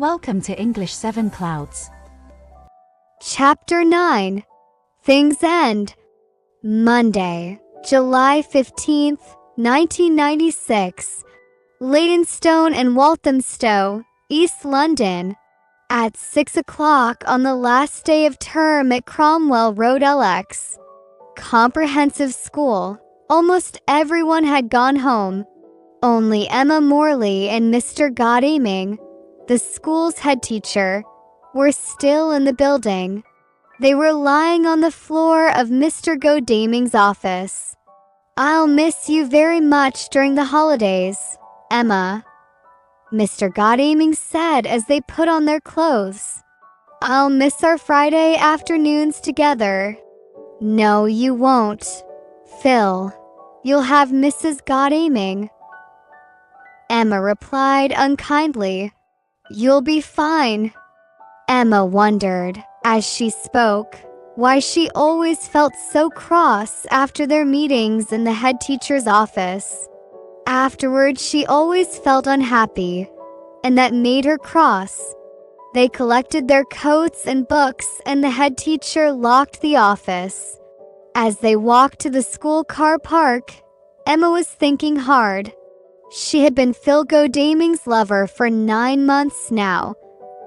Welcome to English 7 Clouds. Chapter 9. Things End. Monday, July 15th, 1996. Leytonstone and Walthamstow, East London. At 6 o'clock on the last day of term at Cromwell Road LX. Comprehensive school. Almost everyone had gone home. Only Emma Morley and Mr. Godalming, the school's head teacher, were still in the building. They were lying on the floor of Mr. Godalming's office. "I'll miss you very much during the holidays, Emma," Mr. Godalming said as they put on their clothes. "I'll miss our Friday afternoons together." "No, you won't, Phil. You'll have Mrs. Godalming," Emma replied unkindly. "You'll be fine." Emma wondered, as she spoke, why she always felt so cross after their meetings in the head teacher's office. Afterward, she always felt unhappy, and that made her cross. They collected their coats and books, and the head teacher locked the office. As they walked to the school car park, Emma was thinking hard. She had been Phil Godalming's lover for 9 months now,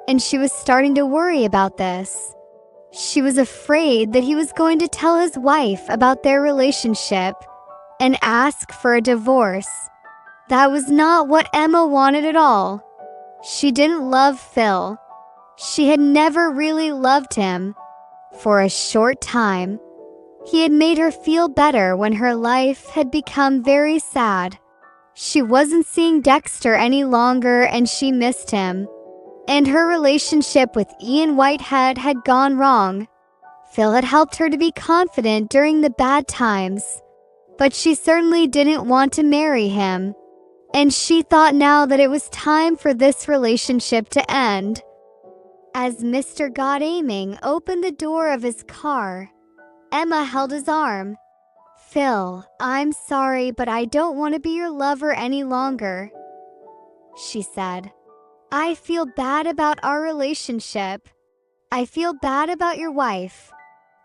and she was starting to worry about this. She was afraid that he was going to tell his wife about their relationship and ask for a divorce. That was not what Emma wanted at all. She didn't love Phil. She had never really loved him. For a short time, he had made her feel better when her life had become very sad. She wasn't seeing Dexter any longer and she missed him. And her relationship with Ian Whitehead had gone wrong. Phil had helped her to be confident during the bad times, but she certainly didn't want to marry him. And she thought now that it was time for this relationship to end. As Mr. Godalming opened the door of his car, Emma held his arm. "Phil, I'm sorry, but I don't want to be your lover any longer," she said. "I feel bad about our relationship. I feel bad about your wife.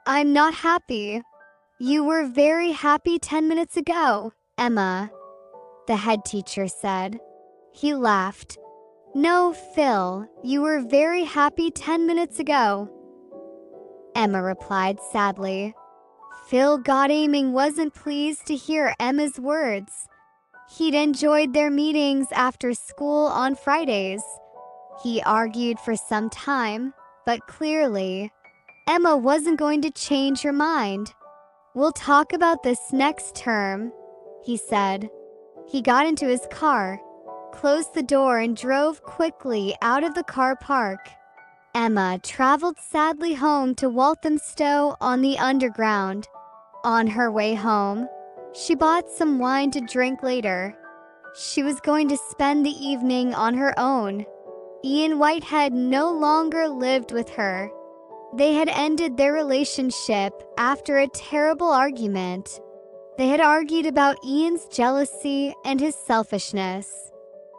I'm not happy." "You were very happy 10 minutes ago, Emma," the head teacher said. He laughed. "No, Phil, you were very happy 10 minutes ago," Emma replied sadly. Phil Godalming wasn't pleased to hear Emma's words. He'd enjoyed their meetings after school on Fridays. He argued for some time, but clearly, Emma wasn't going to change her mind. "We'll talk about this next term," he said. He got into his car, closed the door, and drove quickly out of the car park. Emma traveled sadly home to Walthamstow on the Underground. On her way home, she bought some wine to drink later. She was going to spend the evening on her own. Ian Whitehead no longer lived with her. They had ended their relationship after a terrible argument. They had argued about Ian's jealousy and his selfishness.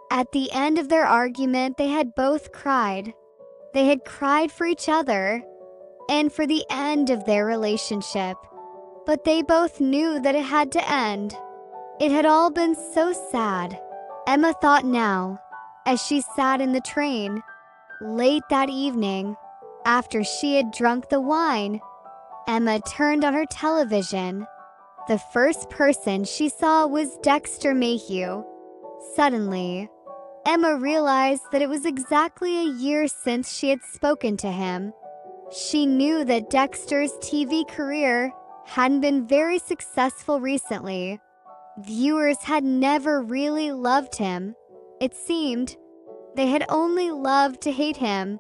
At the end of their argument, they had both cried. They had cried for each other and for the end of their relationship. But they both knew that it had to end. It had all been so sad, Emma thought now, as she sat in the train. Late that evening, after she had drunk the wine, Emma turned on her television. The first person she saw was Dexter Mayhew. Suddenly, Emma realized that it was exactly a year since she had spoken to him. She knew that Dexter's TV career hadn't been very successful recently. Viewers had never really loved him. It seemed they had only loved to hate him,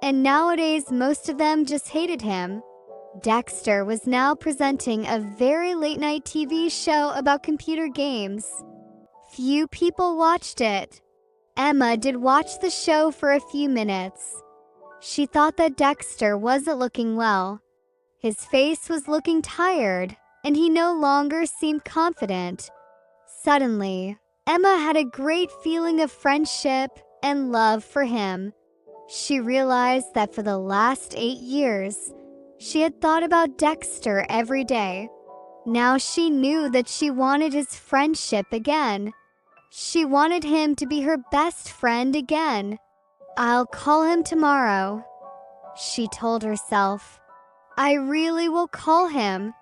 and nowadays most of them just hated him. Dexter was now presenting a very late-night TV show about computer games. Few people watched it. Emma did watch the show for a few minutes. She thought that Dexter wasn't looking well. His face was looking tired, and he no longer seemed confident. Suddenly, Emma had a great feeling of friendship and love for him. She realized that for the last 8 years, she had thought about Dexter every day. Now she knew that she wanted his friendship again. She wanted him to be her best friend again. "I'll call him tomorrow," she told herself. "I really will call him."